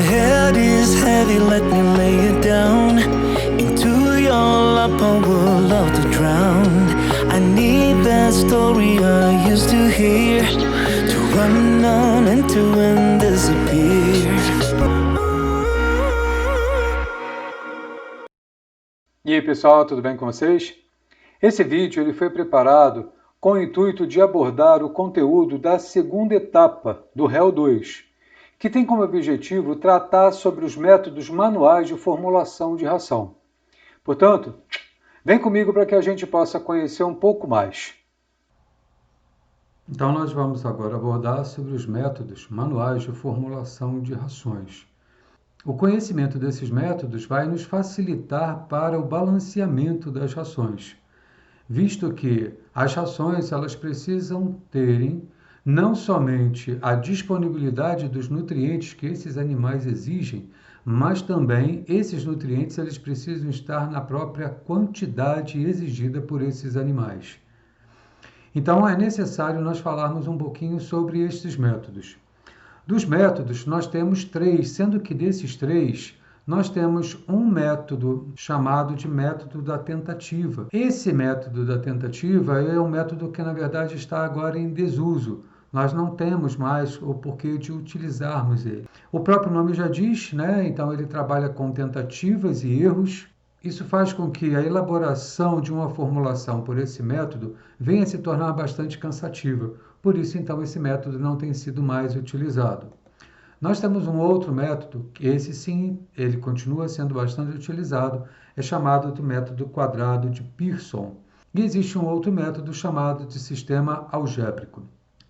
head is heavy, let me lay it down. Into your lap I would love to drown. I need that story I used to hear, to run on and to end disappear. E aí pessoal, tudo bem com vocês? Esse vídeo ele foi preparado com o intuito de abordar o conteúdo da segunda etapa do REL 2, que tem como objetivo tratar sobre os métodos manuais de formulação de ração. Portanto, vem comigo para que a gente possa conhecer um pouco mais. Então nós vamos agora abordar sobre os métodos manuais de formulação de rações. O conhecimento desses métodos vai nos facilitar para o balanceamento das rações, visto que as rações elas precisam terem não somente a disponibilidade dos nutrientes que esses animais exigem, mas também esses nutrientes eles precisam estar na própria quantidade exigida por esses animais. Então é necessário nós falarmos um pouquinho sobre estes métodos. Dos métodos, nós temos 3, sendo que desses 3, nós temos um método chamado de método da tentativa. Esse método da tentativa é um método que, na verdade, está agora em desuso. Nós não temos mais o porquê de utilizarmos ele. O próprio nome já diz, né? Então ele trabalha com tentativas e erros. Isso faz com que a elaboração de uma formulação por esse método venha a se tornar bastante cansativa. Por isso, então, esse método não tem sido mais utilizado. Nós temos um outro método, que esse sim, ele continua sendo bastante utilizado, é chamado de método quadrado de Pearson. E existe um outro método chamado de sistema algébrico.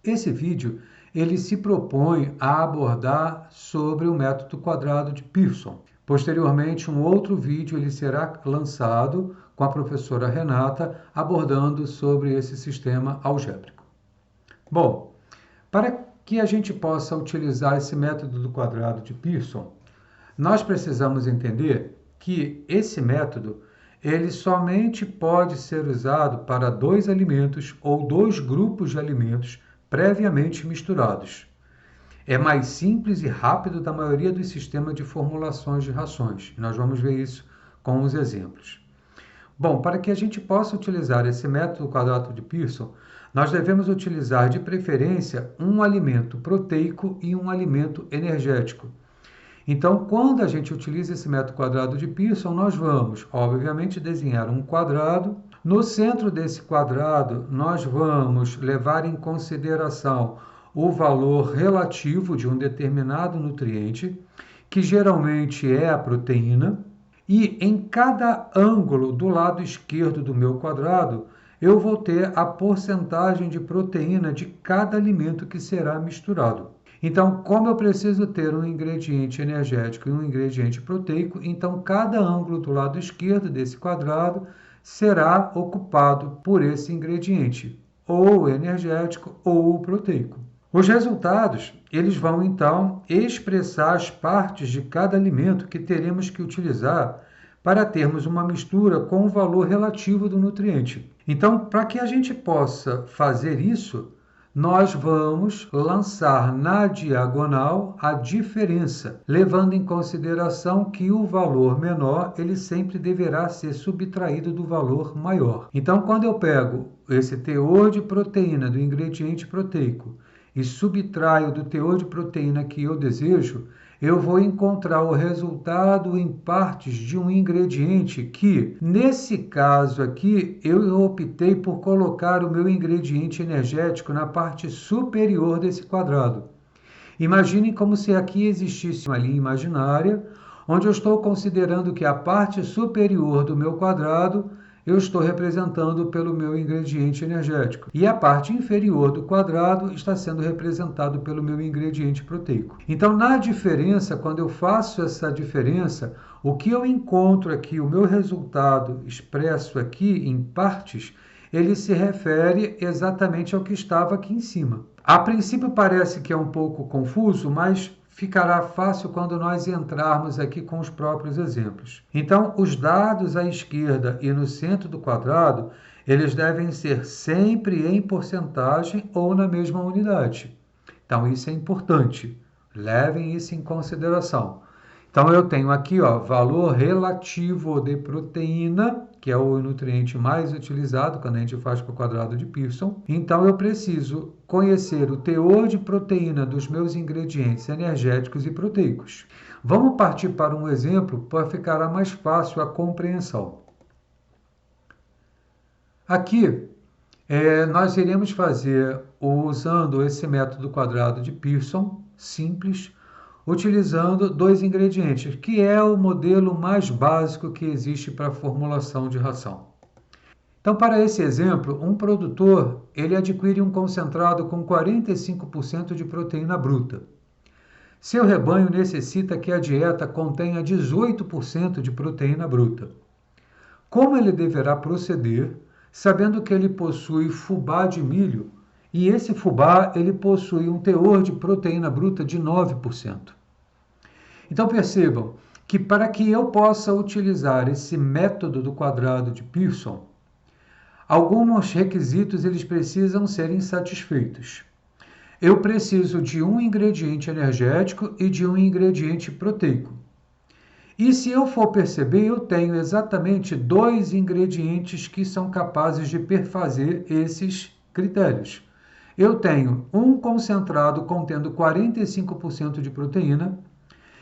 Esse vídeo, ele se propõe a abordar sobre o método quadrado de Pearson. Posteriormente, um outro vídeo ele será lançado com a professora Renata, abordando sobre esse sistema algébrico. Bom, para que a gente possa utilizar esse método do quadrado de Pearson, nós precisamos entender que esse método ele somente pode ser usado para 2 alimentos ou 2 grupos de alimentos previamente misturados. É mais simples e rápido da maioria dos sistemas de formulações de rações. Nós vamos ver isso com os exemplos. Bom, para que a gente possa utilizar esse método quadrado de Pearson, nós devemos utilizar de preferência um alimento proteico e um alimento energético. Então, quando a gente utiliza esse método quadrado de Pearson, nós vamos, obviamente, desenhar um quadrado. No centro desse quadrado, nós vamos levar em consideração o valor relativo de um determinado nutriente, que geralmente é a proteína, e em cada ângulo do lado esquerdo do meu quadrado, eu vou ter a porcentagem de proteína de cada alimento que será misturado. Então, como eu preciso ter um ingrediente energético e um ingrediente proteico, então cada ângulo do lado esquerdo desse quadrado será ocupado por esse ingrediente, ou energético ou proteico. Os resultados, eles vão então expressar as partes de cada alimento que teremos que utilizar para termos uma mistura com o valor relativo do nutriente. Então, para que a gente possa fazer isso, nós vamos lançar na diagonal a diferença, levando em consideração que o valor menor ele sempre deverá ser subtraído do valor maior. Então, quando eu pego esse teor de proteína do ingrediente proteico e subtraio do teor de proteína que eu desejo, eu vou encontrar o resultado em partes de um ingrediente que, nesse caso aqui, eu optei por colocar o meu ingrediente energético na parte superior desse quadrado. Imaginem como se aqui existisse uma linha imaginária, onde eu estou considerando que a parte superior do meu quadrado eu estou representando pelo meu ingrediente energético. E a parte inferior do quadrado está sendo representado pelo meu ingrediente proteico. Então, na diferença, quando eu faço essa diferença, o que eu encontro aqui, o meu resultado expresso aqui em partes, ele se refere exatamente ao que estava aqui em cima. A princípio parece que é um pouco confuso, mas ficará fácil quando nós entrarmos aqui com os próprios exemplos. Então, os dados à esquerda e no centro do quadrado, eles devem ser sempre em porcentagem ou na mesma unidade. Então, isso é importante. Levem isso em consideração. Então, eu tenho aqui, valor relativo de proteína, que é o nutriente mais utilizado quando a gente faz para o quadrado de Pearson. Então, eu preciso conhecer o teor de proteína dos meus ingredientes energéticos e proteicos. Vamos partir para um exemplo para ficar mais fácil a compreensão. Aqui, nós iremos fazer, usando esse método quadrado de Pearson, simples, utilizando 2 ingredientes, que é o modelo mais básico que existe para a formulação de ração. Então, para esse exemplo, um produtor ele adquire um concentrado com 45% de proteína bruta. Seu rebanho necessita que a dieta contenha 18% de proteína bruta. Como ele deverá proceder, sabendo que ele possui fubá de milho, e esse fubá ele possui um teor de proteína bruta de 9%. Então percebam que para que eu possa utilizar esse método do quadrado de Pearson, alguns requisitos eles precisam serem satisfeitos. Eu preciso de um ingrediente energético e de um ingrediente proteico. E se eu for perceber, eu tenho exatamente 2 ingredientes que são capazes de perfazer esses critérios. Eu tenho um concentrado contendo 45% de proteína.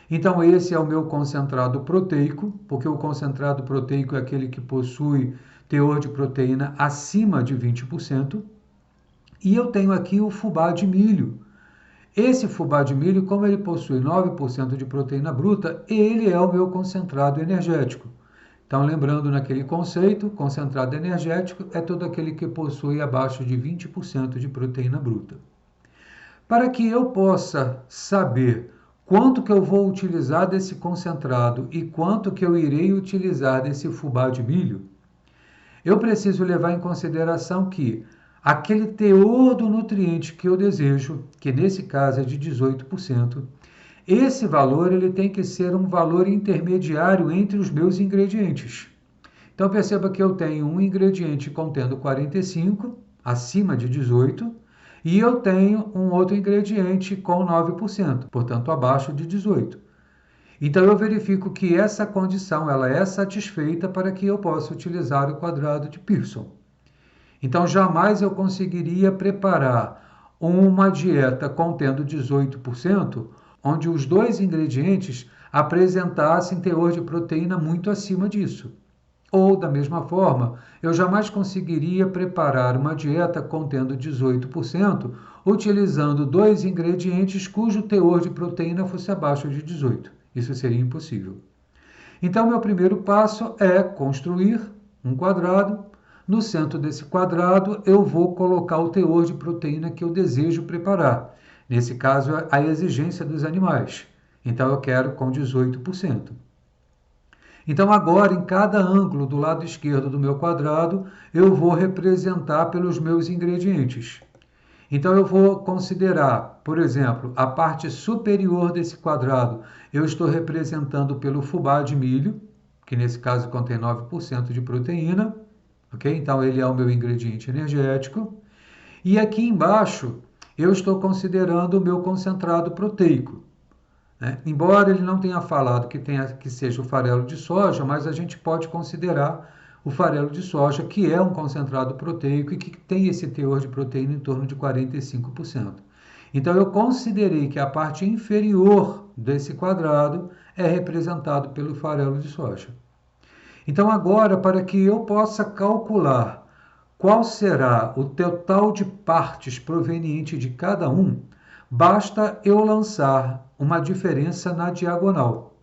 Então, esse é o meu concentrado proteico, porque o concentrado proteico é aquele que possui teor de proteína acima de 20%. E eu tenho aqui o fubá de milho. Esse fubá de milho, como ele possui 9% de proteína bruta, ele é o meu concentrado energético. Então, lembrando naquele conceito, concentrado energético é todo aquele que possui abaixo de 20% de proteína bruta. Para que eu possa saber quanto que eu vou utilizar desse concentrado e quanto que eu irei utilizar desse fubá de milho, eu preciso levar em consideração que aquele teor do nutriente que eu desejo, que nesse caso é de 18%, esse valor ele tem que ser um valor intermediário entre os meus ingredientes. Então perceba que eu tenho um ingrediente contendo 45, acima de 18, e eu tenho um outro ingrediente com 9%, portanto abaixo de 18. Então eu verifico que essa condição ela é satisfeita para que eu possa utilizar o quadrado de Pearson. Então, jamais eu conseguiria preparar uma dieta contendo 18%, onde os 2 ingredientes apresentassem teor de proteína muito acima disso. Ou, da mesma forma, eu jamais conseguiria preparar uma dieta contendo 18%, utilizando 2 ingredientes cujo teor de proteína fosse abaixo de 18%. Isso seria impossível. Então, meu primeiro passo é construir um quadrado. No centro desse quadrado, eu vou colocar o teor de proteína que eu desejo preparar. Nesse caso, a exigência dos animais. Então, eu quero com 18%. Então, agora, em cada ângulo do lado esquerdo do meu quadrado, eu vou representar pelos meus ingredientes. Então, eu vou considerar, por exemplo, a parte superior desse quadrado, eu estou representando pelo fubá de milho, que nesse caso contém 9% de proteína. Okay? Então, ele é o meu ingrediente energético. E aqui embaixo, eu estou considerando o meu concentrado proteico. Né? Embora ele não tenha falado que seja o farelo de soja, mas a gente pode considerar o farelo de soja, que é um concentrado proteico e que tem esse teor de proteína em torno de 45%. Então, eu considerei que a parte inferior desse quadrado é representado pelo farelo de soja. Então, agora, para que eu possa calcular qual será o total de partes proveniente de cada um, basta eu lançar uma diferença na diagonal.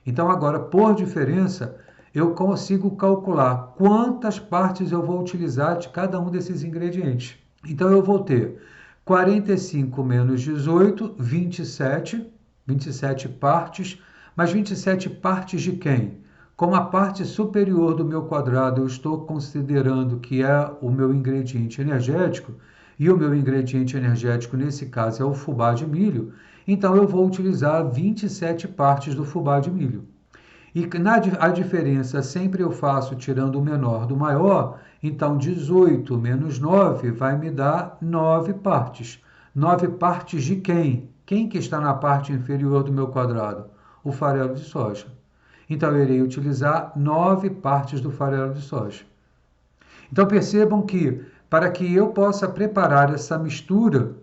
Então, agora, por diferença, eu consigo calcular quantas partes eu vou utilizar de cada um desses ingredientes. Então, eu vou ter 45 menos 18, 27 partes, mas 27 partes de quem? Como a parte superior do meu quadrado eu estou considerando que é o meu ingrediente energético, e o meu ingrediente energético nesse caso é o fubá de milho, então eu vou utilizar 27 partes do fubá de milho. E a diferença sempre eu faço tirando o menor do maior, então 18 menos 9 vai me dar 9 partes. 9 partes de quem? Quem que está na parte inferior do meu quadrado? O farelo de soja. Então, eu irei utilizar 9 partes do farelo de soja. Então, percebam que, para que eu possa preparar essa mistura,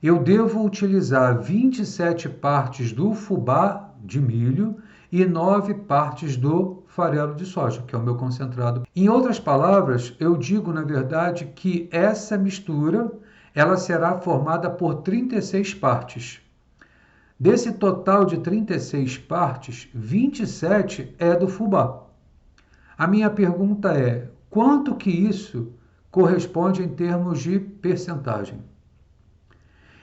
eu devo utilizar 27 partes do fubá de milho e 9 partes do farelo de soja, que é o meu concentrado. Em outras palavras, eu digo, na verdade, que essa mistura ela será formada por 36 partes. Desse total de 36 partes, 27 é do fubá. A minha pergunta é, quanto que isso corresponde em termos de percentagem?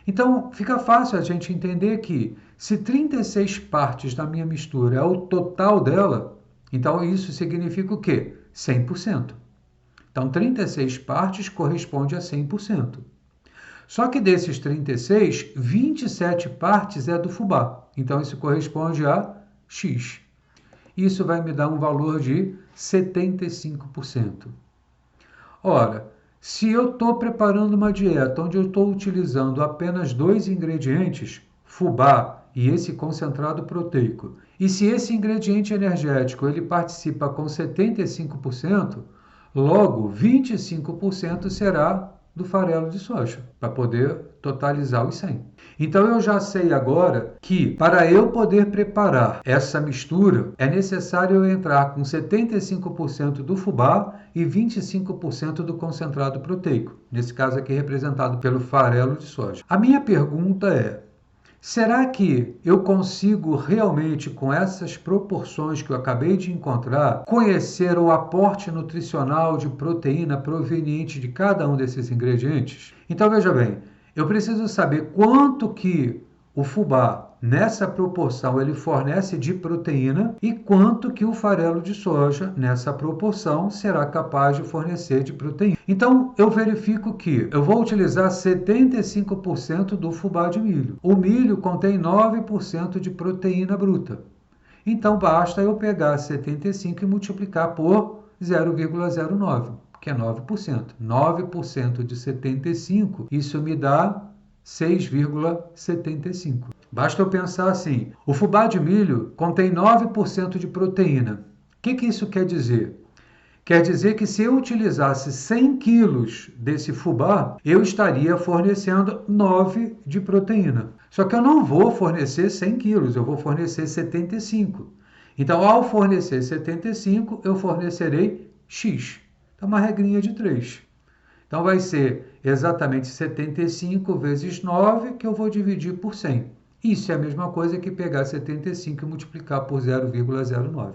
Então, fica fácil a gente entender que se 36 partes da minha mistura é o total dela, então isso significa o quê? 100%. Então, 36 partes corresponde a 100%. Só que desses 36, 27 partes é do fubá. Então, isso corresponde a X. Isso vai me dar um valor de 75%. Ora, se eu estou preparando uma dieta onde eu estou utilizando apenas 2 ingredientes, fubá e esse concentrado proteico, e se esse ingrediente energético ele participa com 75%, logo 25% será do farelo de soja, para poder totalizar os 100. Então eu já sei agora que para eu poder preparar essa mistura, é necessário eu entrar com 75% do fubá e 25% do concentrado proteico, nesse caso aqui representado pelo farelo de soja. A minha pergunta é, será que eu consigo realmente, com essas proporções que eu acabei de encontrar, conhecer o aporte nutricional de proteína proveniente de cada um desses ingredientes? Então, veja bem, eu preciso saber quanto que o fubá, nessa proporção, ele fornece de proteína e quanto que o farelo de soja, nessa proporção, será capaz de fornecer de proteína. Então, eu verifico que eu vou utilizar 75% do fubá de milho. O milho contém 9% de proteína bruta. Então, basta eu pegar 75% e multiplicar por 0,09, que é 9%. 9% de 75, isso me dá 6,75. Basta eu pensar assim, o fubá de milho contém 9% de proteína. O que isso quer dizer? Quer dizer que se eu utilizasse 100 quilos desse fubá, eu estaria fornecendo 9 de proteína. Só que eu não vou fornecer 100 quilos, eu vou fornecer 75. Então, ao fornecer 75, eu fornecerei X. Então, uma regrinha de 3. Então, vai ser exatamente 75 vezes 9, que eu vou dividir por 100. Isso é a mesma coisa que pegar 75 e multiplicar por 0,09.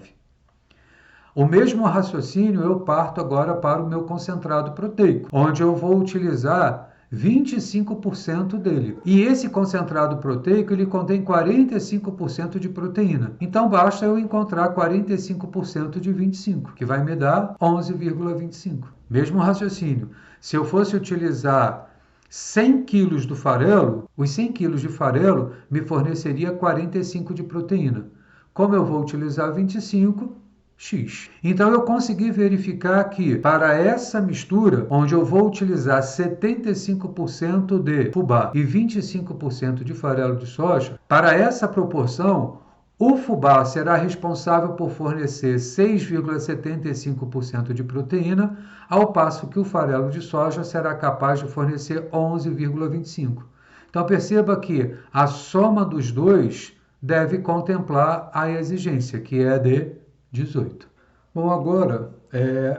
O mesmo raciocínio eu parto agora para o meu concentrado proteico, onde eu vou utilizar 25% dele. E esse concentrado proteico, ele contém 45% de proteína. Então, basta eu encontrar 45% de 25, que vai me dar 11,25. Mesmo raciocínio. Se eu fosse utilizar 100 quilos do farelo, os 100 quilos de farelo me forneceria 45 de proteína. Como eu vou utilizar 25, X. Então, eu consegui verificar que, para essa mistura, onde eu vou utilizar 75% de fubá e 25% de farelo de soja, para essa proporção, o fubá será responsável por fornecer 6,75% de proteína, ao passo que o farelo de soja será capaz de fornecer 11,25%. Então, perceba que a soma dos dois deve contemplar a exigência, que é de 18. Bom, agora,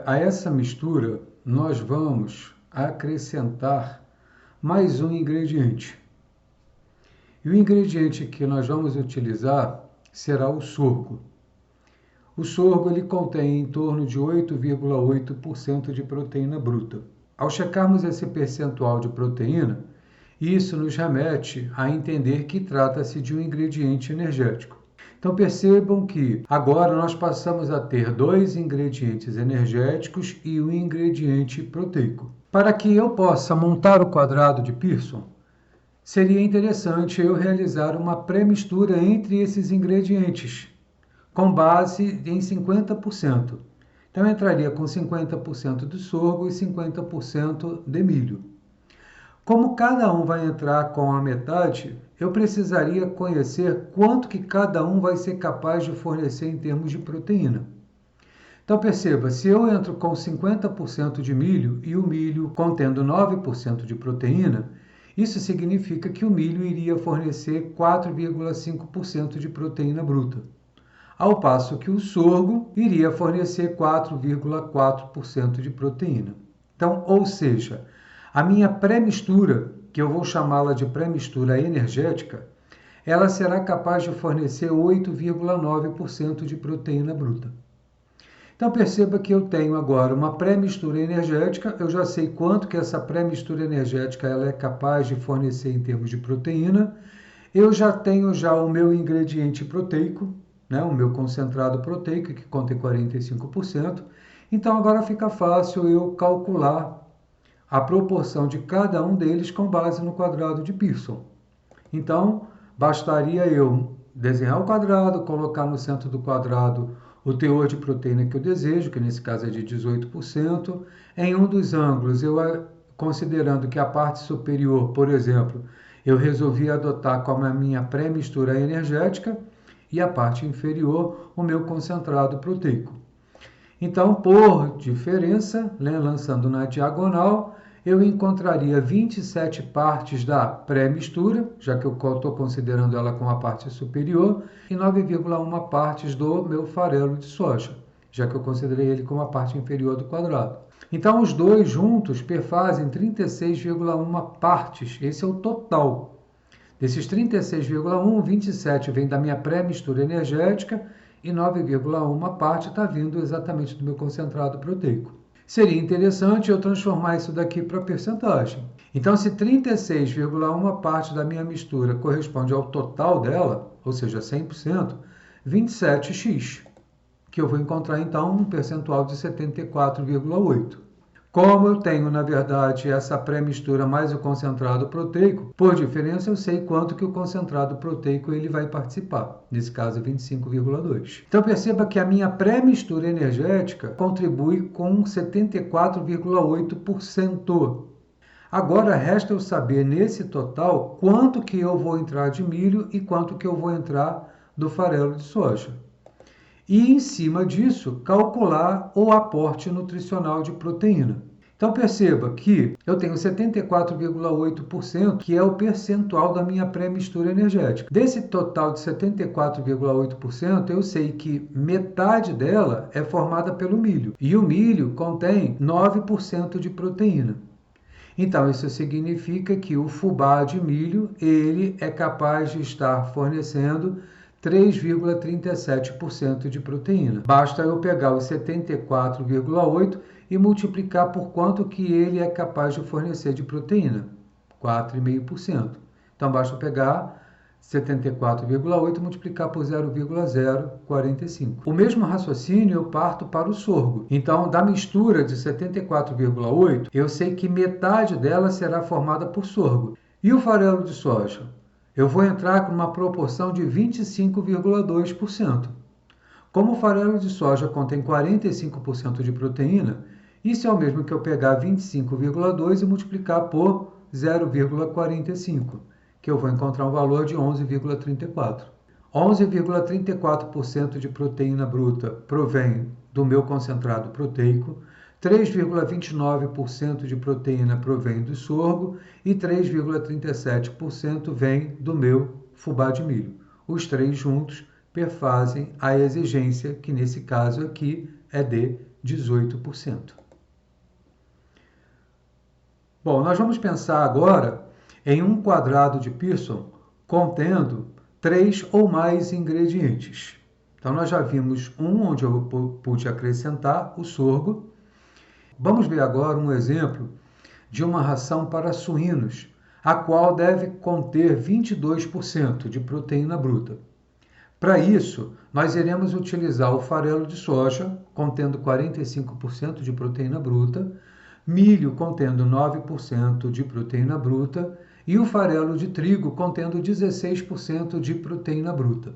a essa mistura, nós vamos acrescentar mais um ingrediente. E o ingrediente que nós vamos utilizar será o sorgo. O sorgo ele contém em torno de 8,8% de proteína bruta. Ao checarmos esse percentual de proteína, isso nos remete a entender que trata-se de um ingrediente energético. Então percebam que agora nós passamos a ter 2 ingredientes energéticos e um ingrediente proteico. Para que eu possa montar o quadrado de Pearson, seria interessante eu realizar uma pré-mistura entre esses ingredientes, com base em 50%. Então eu entraria com 50% de sorgo e 50% de milho. Como cada um vai entrar com a metade, eu precisaria conhecer quanto que cada um vai ser capaz de fornecer em termos de proteína. Então perceba, se eu entro com 50% de milho e o milho contendo 9% de proteína, isso significa que o milho iria fornecer 4,5% de proteína bruta, ao passo que o sorgo iria fornecer 4,4% de proteína. Então, ou seja, a minha pré-mistura, que eu vou chamá-la de pré-mistura energética, ela será capaz de fornecer 8,9% de proteína bruta. Então perceba que eu tenho agora uma pré-mistura energética, eu já sei quanto que essa pré-mistura energética ela é capaz de fornecer em termos de proteína, eu já tenho o meu ingrediente proteico, né, o meu concentrado proteico, que contém 45%, então agora fica fácil eu calcular a proporção de cada um deles com base no quadrado de Pearson. Então, bastaria eu desenhar o quadrado, colocar no centro do quadrado o teor de proteína que eu desejo, que nesse caso é de 18%. Em um dos ângulos, considerando que a parte superior, por exemplo, eu resolvi adotar como a minha pré-mistura energética e a parte inferior, o meu concentrado proteico. Então, por diferença, lançando na diagonal, eu encontraria 27 partes da pré-mistura, já que eu estou considerando ela como a parte superior, e 9,1 partes do meu farelo de soja, já que eu considerei ele como a parte inferior do quadrado. Então, os dois juntos perfazem 36,1 partes, esse é o total. Desses 36,1, 27 vem da minha pré-mistura energética e 9,1 parte está vindo exatamente do meu concentrado proteico. Seria interessante eu transformar isso daqui para percentagem. Então, se 36,1 parte da minha mistura corresponde ao total dela, ou seja, 100%, 27x, que eu vou encontrar então um percentual de 74,8%. Como eu tenho, na verdade, essa pré-mistura mais o concentrado proteico, por diferença eu sei quanto que o concentrado proteico ele vai participar, nesse caso 25,2%. Então perceba que a minha pré-mistura energética contribui com 74,8%. Agora resta eu saber nesse total quanto que eu vou entrar de milho e quanto que eu vou entrar do farelo de soja. E, em cima disso, calcular o aporte nutricional de proteína. Então, perceba que eu tenho 74,8%, que é o percentual da minha pré-mistura energética. Desse total de 74,8%, eu sei que metade dela é formada pelo milho. E o milho contém 9% de proteína. Então, isso significa que o fubá de milho ele é capaz de estar fornecendo 3,37% de proteína. Basta eu pegar os 74,8% e multiplicar por quanto que ele é capaz de fornecer de proteína, 4,5%. Então, basta eu pegar 74,8% e multiplicar por 0,045. O mesmo raciocínio eu parto para o sorgo. Então, da mistura de 74,8%, eu sei que metade dela será formada por sorgo. E o farelo de soja? Eu vou entrar com uma proporção de 25,2%. Como o farelo de soja contém 45% de proteína, isso é o mesmo que eu pegar 25,2% e multiplicar por 0,45%, que eu vou encontrar um valor de 11,34%. 11,34% de proteína bruta provém do meu concentrado proteico, 3,29% de proteína provém do sorgo e 3,37% vem do meu fubá de milho. Os três juntos perfazem a exigência, que nesse caso aqui é de 18%. Bom, nós vamos pensar agora em um quadrado de Pearson contendo 3 ou mais ingredientes. Então, nós já vimos um onde eu pude acrescentar o sorgo. Vamos ver agora um exemplo de uma ração para suínos, a qual deve conter 22% de proteína bruta. Para isso, nós iremos utilizar o farelo de soja, contendo 45% de proteína bruta, milho contendo 9% de proteína bruta e o farelo de trigo contendo 16% de proteína bruta.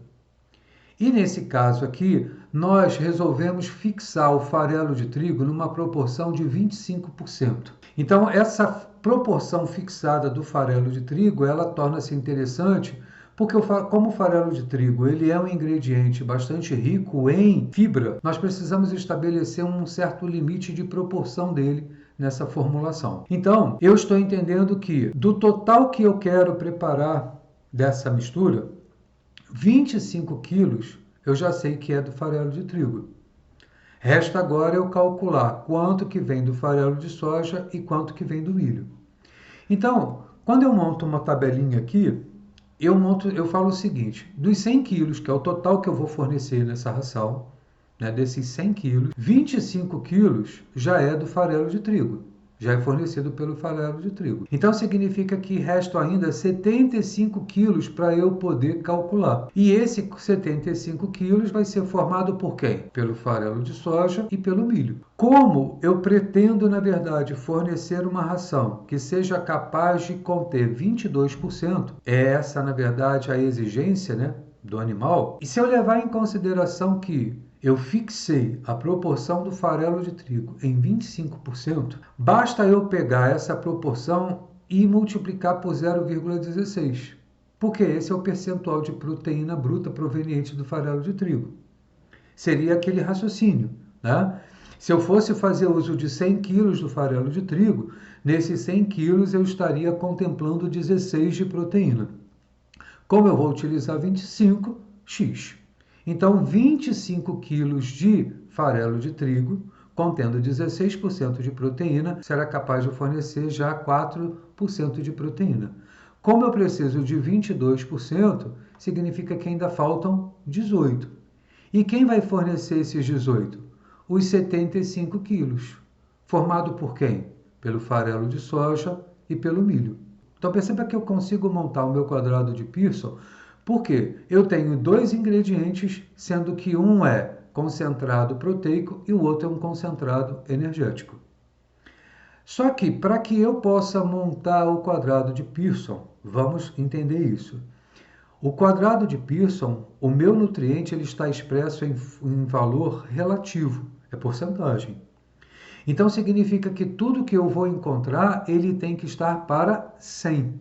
E nesse caso aqui, nós resolvemos fixar o farelo de trigo numa proporção de 25%. Então, essa proporção fixada do farelo de trigo, ela torna-se interessante porque como o farelo de trigo ele é um ingrediente bastante rico em fibra, nós precisamos estabelecer um certo limite de proporção dele nessa formulação. Então, eu estou entendendo que do total que eu quero preparar dessa mistura, 25 quilos eu já sei que é do farelo de trigo. Resta agora eu calcular quanto que vem do farelo de soja e quanto que vem do milho. Então, quando eu monto uma tabelinha aqui, eu falo o seguinte: dos 100 quilos, que é o total que eu vou fornecer nessa ração, né, desses 100 quilos, 25 quilos já é do farelo de trigo, já é fornecido pelo farelo de trigo. Então significa que restam ainda 75 quilos para eu poder calcular. E esse 75 quilos vai ser formado por quem? Pelo farelo de soja e pelo milho. Como eu pretendo, na verdade, fornecer uma ração que seja capaz de conter 22%, é essa, na verdade, a exigência, né, do animal. E se eu levar em consideração que eu fixei a proporção do farelo de trigo em 25%, basta eu pegar essa proporção e multiplicar por 0,16, porque esse é o percentual de proteína bruta proveniente do farelo de trigo. Seria aquele raciocínio, né? Se eu fosse fazer uso de 100 quilos do farelo de trigo, nesses 100 quilos eu estaria contemplando 16 de proteína. Como eu vou utilizar 25, X. Então, 25 quilos de farelo de trigo, contendo 16% de proteína, será capaz de fornecer já 4% de proteína. Como eu preciso de 22%, significa que ainda faltam 18. E quem vai fornecer esses 18? Os 75 quilos. Formado por quem? Pelo farelo de soja e pelo milho. Então, perceba que eu consigo montar o meu quadrado de Pearson porque eu tenho dois ingredientes, sendo que um é concentrado proteico e o outro é um concentrado energético. Só que, para que eu possa montar o quadrado de Pearson, vamos entender isso. O quadrado de Pearson, o meu nutriente, ele está expresso em valor relativo, é porcentagem. Então, significa que tudo que eu vou encontrar, ele tem que estar para 100.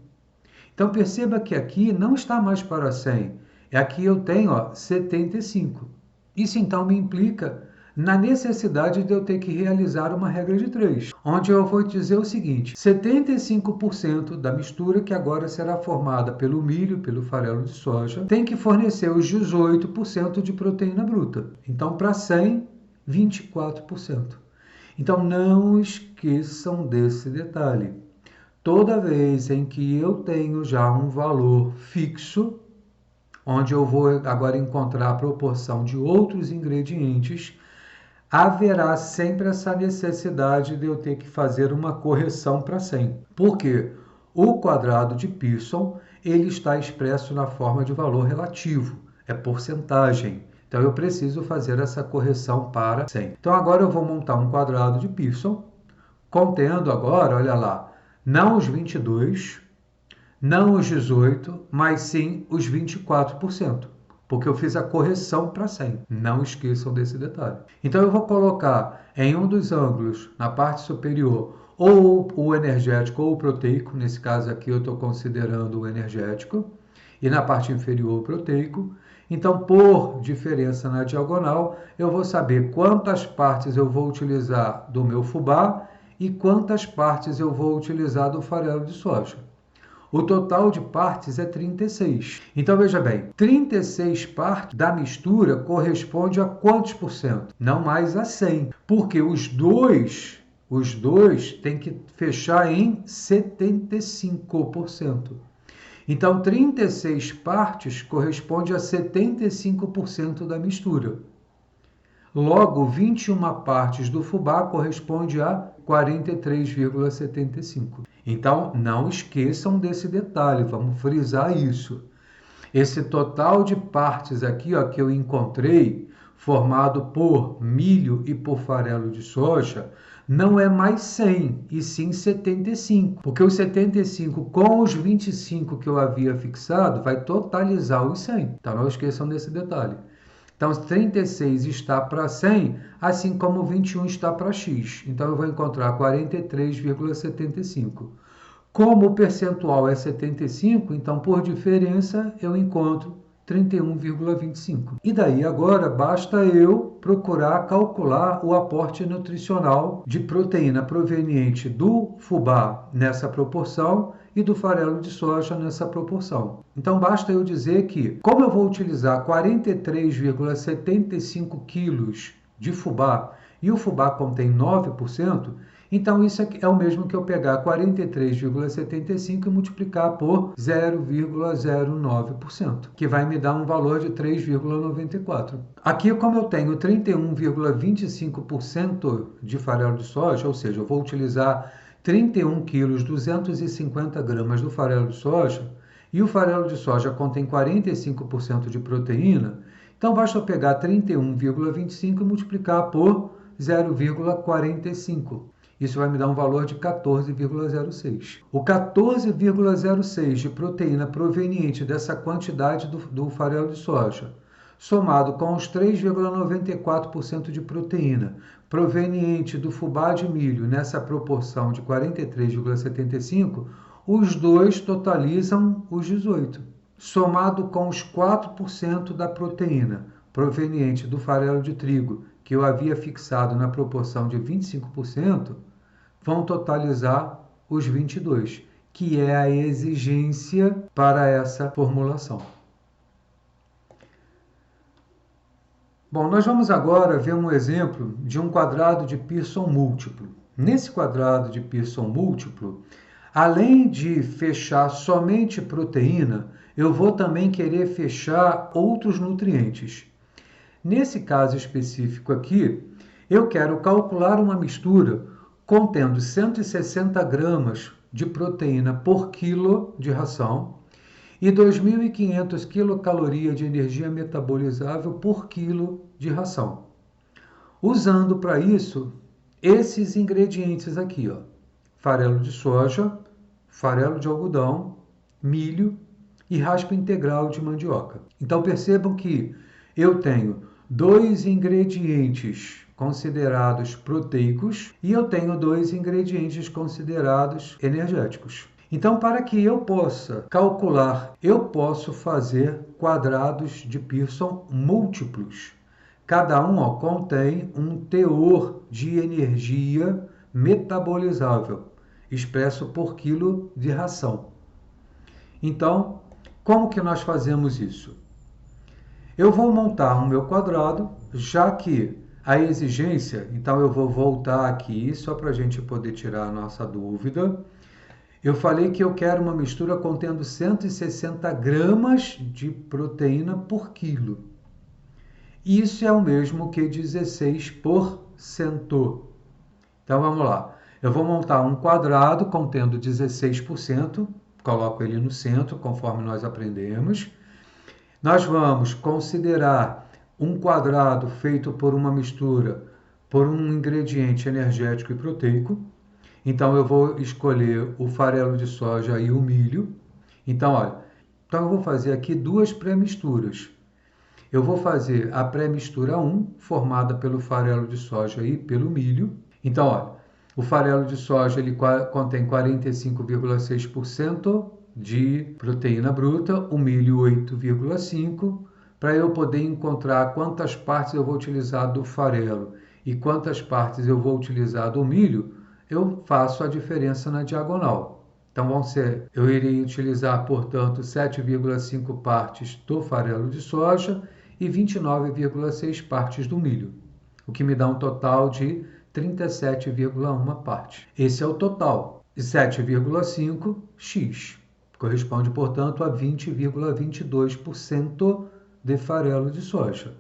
Então, perceba que aqui não está mais para 100. Aqui eu tenho 75. Isso, então, me implica na necessidade de eu ter que realizar uma regra de 3, onde eu vou dizer o seguinte: 75% da mistura, que agora será formada pelo milho, pelo farelo de soja, tem que fornecer os 18% de proteína bruta. Então, para 100, 24%. Então, não esqueçam desse detalhe. Toda vez em que eu tenho já um valor fixo, onde eu vou agora encontrar a proporção de outros ingredientes, haverá sempre essa necessidade de eu ter que fazer uma correção para 100. Porque o quadrado de Pearson, ele está expresso na forma de valor relativo, é porcentagem. Então eu preciso fazer essa correção para 100. Então agora eu vou montar um quadrado de Pearson, contendo agora, olha lá, não os 22, não os 18, mas sim os 24%, porque eu fiz a correção para 100. Não esqueçam desse detalhe. Então eu vou colocar em um dos ângulos, na parte superior, ou o energético ou o proteico, nesse caso aqui eu estou considerando o energético, e na parte inferior o proteico. Então, por diferença na diagonal, eu vou saber quantas partes eu vou utilizar do meu fubá e quantas partes eu vou utilizar do farelo de soja. O total de partes é 36. Então, veja bem, 36 partes da mistura corresponde a quantos por cento? Não mais a 100, porque os dois têm que fechar em 75%. Então, 36 partes corresponde a 75% da mistura. Logo, 21 partes do fubá corresponde a 43,75. Então, não esqueçam desse detalhe, vamos frisar isso. Esse total de partes aqui, ó, que eu encontrei, formado por milho e por farelo de soja, não é mais 100, e sim 75. Porque os 75 com os 25 que eu havia fixado vai totalizar os 100. Então, não esqueçam desse detalhe. Então, 36 está para 100, assim como 21 está para X. Então, eu vou encontrar 43,75. Como o percentual é 75, então, por diferença, eu encontro 31,25. E daí, agora, basta eu procurar calcular o aporte nutricional de proteína proveniente do fubá nessa proporção e do farelo de soja nessa proporção. Então, basta eu dizer que, como eu vou utilizar 43,75 quilos de fubá e o fubá contém 9%, então isso é o mesmo que eu pegar 43,75 e multiplicar por 0,09%, que vai me dar um valor de 3,94. Aqui, como eu tenho 31,25% de farelo de soja, ou seja, eu vou utilizar 31 quilos, 250 gramas do farelo de soja, e o farelo de soja contém 45% de proteína, então basta eu pegar 31,25 e multiplicar por 0,45. Isso vai me dar um valor de 14,06. O 14,06 de proteína proveniente dessa quantidade do farelo de soja, somado com os 3,94% de proteína proveniente do fubá de milho nessa proporção de 43,75, os dois totalizam os 18. Somado com os 4% da proteína proveniente do farelo de trigo, que eu havia fixado na proporção de 25%, vão totalizar os 22, que é a exigência para essa formulação. Bom, nós vamos agora ver um exemplo de um quadrado de Pearson múltiplo. Nesse quadrado de Pearson múltiplo, além de fechar somente proteína, eu vou também querer fechar outros nutrientes. Nesse caso específico aqui, eu quero calcular uma mistura contendo 160 gramas de proteína por quilo de ração e 2.500 quilocalorias de energia metabolizável por quilo de ração. Usando para isso esses ingredientes aqui, ó, farelo de soja, farelo de algodão, milho e raspa integral de mandioca. Então percebam que eu tenho dois ingredientes considerados proteicos e eu tenho dois ingredientes considerados energéticos. Então, para que eu possa calcular, eu posso fazer quadrados de Pearson múltiplos. Cada um contém um teor de energia metabolizável, expresso por quilo de ração. Então, como que nós fazemos isso? Eu vou montar o meu quadrado, já que a exigência, então eu vou voltar aqui só para a gente poder tirar a nossa dúvida. Eu falei que eu quero uma mistura contendo 160 gramas de proteína por quilo. Isso é o mesmo que 16%. Então vamos lá. Eu vou montar um quadrado contendo 16%, coloco ele no centro, conforme nós aprendemos. Nós vamos considerar um quadrado feito por uma mistura por um ingrediente energético e proteico. Então, eu vou escolher o farelo de soja e o milho. Então, olha, eu vou fazer aqui duas pré-misturas. Eu vou fazer a pré-mistura 1, formada pelo farelo de soja e pelo milho. Então, olha, o farelo de soja ele contém 45,6% de proteína bruta, o milho 8,5%, para eu poder encontrar quantas partes eu vou utilizar do farelo e quantas partes eu vou utilizar do milho, eu faço a diferença na diagonal. Então, eu irei utilizar, portanto, 7,5 partes do farelo de soja e 29,6 partes do milho, o que me dá um total de 37,1 partes. Esse é o total. 7,5x corresponde, portanto, a 20,22% de farelo de soja.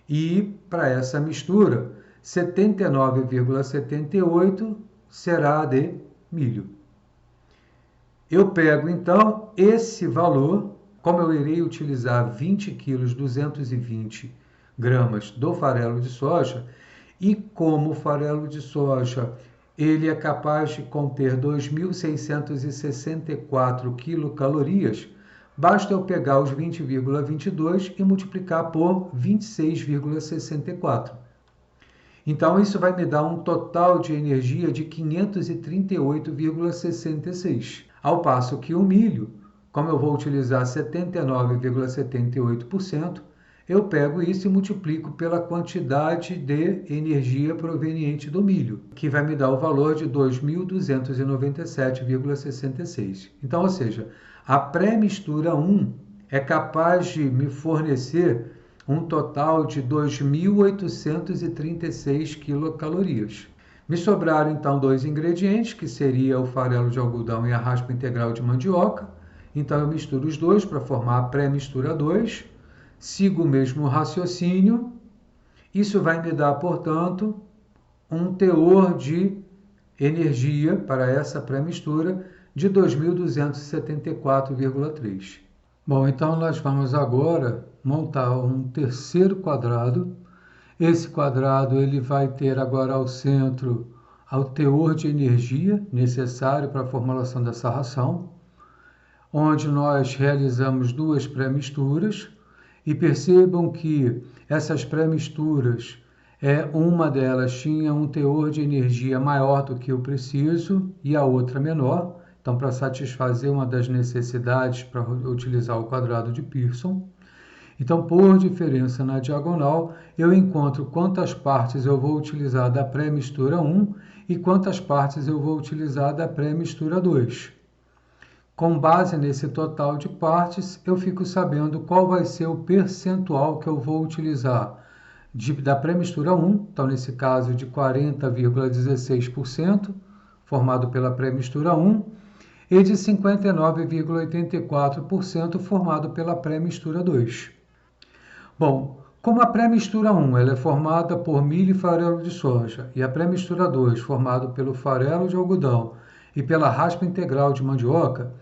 E para essa mistura, 79,78 será de milho. Eu pego, então, esse valor, como eu irei utilizar 20 quilos, 220 gramas do farelo de soja, e como o farelo de soja ele é capaz de conter 2.664 quilocalorias, basta eu pegar os 20,22 e multiplicar por 26,64. Então, isso vai me dar um total de energia de 538,66. Ao passo que o milho, como eu vou utilizar 79,78%, eu pego isso e multiplico pela quantidade de energia proveniente do milho, que vai me dar o valor de 2.297,66. Então, ou seja, a pré-mistura 1 é capaz de me fornecer um total de 2.836 quilocalorias. Me sobraram então dois ingredientes, que seria o farelo de algodão e a raspa integral de mandioca. Então eu misturo os dois para formar a pré-mistura 2, sigo o mesmo raciocínio. Isso vai me dar, portanto, um teor de energia para essa pré-mistura de 2.274,3. Bom, então nós vamos agora montar um terceiro quadrado. Esse quadrado ele vai ter agora ao centro o teor de energia necessário para a formulação dessa ração, onde nós realizamos duas pré-misturas. E percebam que essas pré-misturas, uma delas tinha um teor de energia maior do que eu preciso e a outra menor. Então, para satisfazer uma das necessidades para utilizar o quadrado de Pearson. Então, por diferença na diagonal, eu encontro quantas partes eu vou utilizar da pré-mistura 1 e quantas partes eu vou utilizar da pré-mistura 2. Com base nesse total de partes, eu fico sabendo qual vai ser o percentual que eu vou utilizar da pré-mistura 1, então nesse caso de 40,16%, formado pela pré-mistura 1, e de 59,84% formado pela pré-mistura 2. Bom, como a pré-mistura 1 ela é formada por milho e farelo de soja, e a pré-mistura 2 formada pelo farelo de algodão e pela raspa integral de mandioca,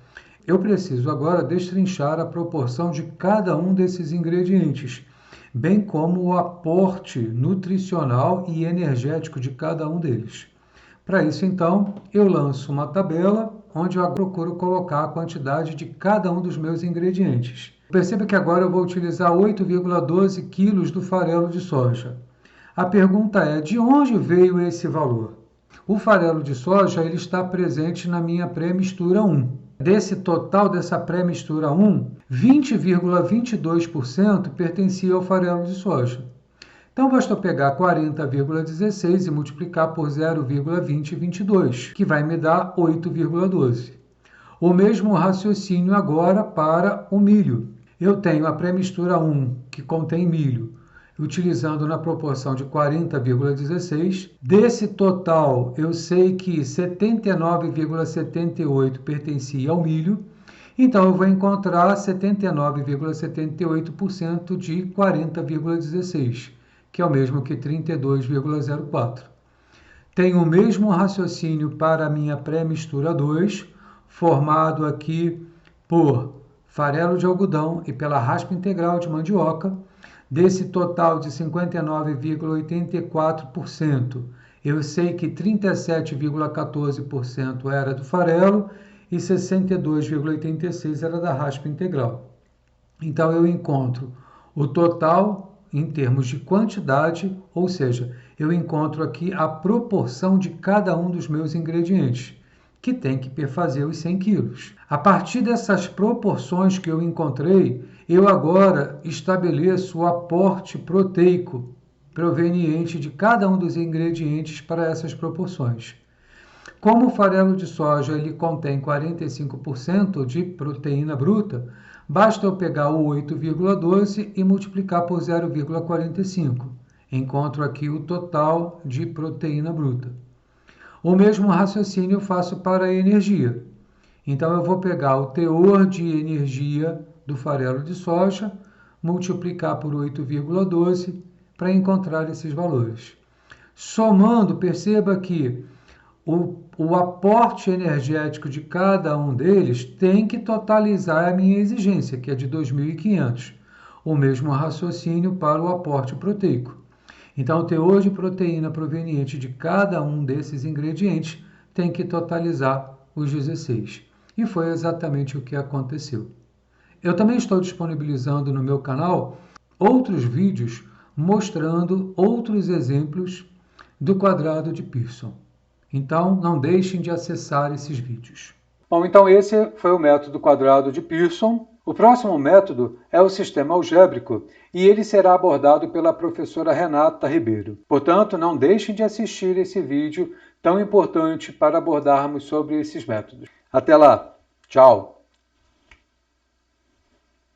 eu preciso agora destrinchar a proporção de cada um desses ingredientes, bem como o aporte nutricional e energético de cada um deles. Para isso, então, eu lanço uma tabela onde eu procuro colocar a quantidade de cada um dos meus ingredientes. Perceba que agora eu vou utilizar 8,12 quilos do farelo de soja. A pergunta é, de onde veio esse valor? O farelo de soja ele está presente na minha pré-mistura 1. Desse total dessa pré-mistura 1, 20,22% pertencia ao farelo de soja. Então, basta pegar 40,16 e multiplicar por 0,2022, que vai me dar 8,12. O mesmo raciocínio agora para o milho. Eu tenho a pré-mistura 1, que contém milho, utilizando na proporção de 40,16. Desse total, eu sei que 79,78 pertencia ao milho, então eu vou encontrar 79,78% de 40,16, que é o mesmo que 32,04. Tenho o mesmo raciocínio para a minha pré-mistura 2, formado aqui por farelo de algodão e pela raspa integral de mandioca. Desse total de 59,84%, eu sei que 37,14% era do farelo e 62,86% era da raspa integral. Então, eu encontro o total em termos de quantidade, ou seja, eu encontro aqui a proporção de cada um dos meus ingredientes, que tem que perfazer os 100 quilos. A partir dessas proporções que eu encontrei, eu agora estabeleço o aporte proteico proveniente de cada um dos ingredientes para essas proporções. Como o farelo de soja ele contém 45% de proteína bruta, basta eu pegar o 8,12 e multiplicar por 0,45. Encontro aqui o total de proteína bruta. O mesmo raciocínio eu faço para a energia. Então, eu vou pegar o teor de energia do farelo de soja, multiplicar por 8,12 para encontrar esses valores. Somando, perceba que o aporte energético de cada um deles tem que totalizar a minha exigência, que é de 2.500. O mesmo raciocínio para o aporte proteico. Então, o teor de proteína proveniente de cada um desses ingredientes tem que totalizar os 16. E foi exatamente o que aconteceu. Eu também estou disponibilizando no meu canal outros vídeos mostrando outros exemplos do quadrado de Pearson. Então, não deixem de acessar esses vídeos. Bom, então esse foi o método quadrado de Pearson. O próximo método é o sistema algébrico e ele será abordado pela professora Renata Ribeiro. Portanto, não deixem de assistir esse vídeo tão importante para abordarmos sobre esses métodos. Até lá! Tchau!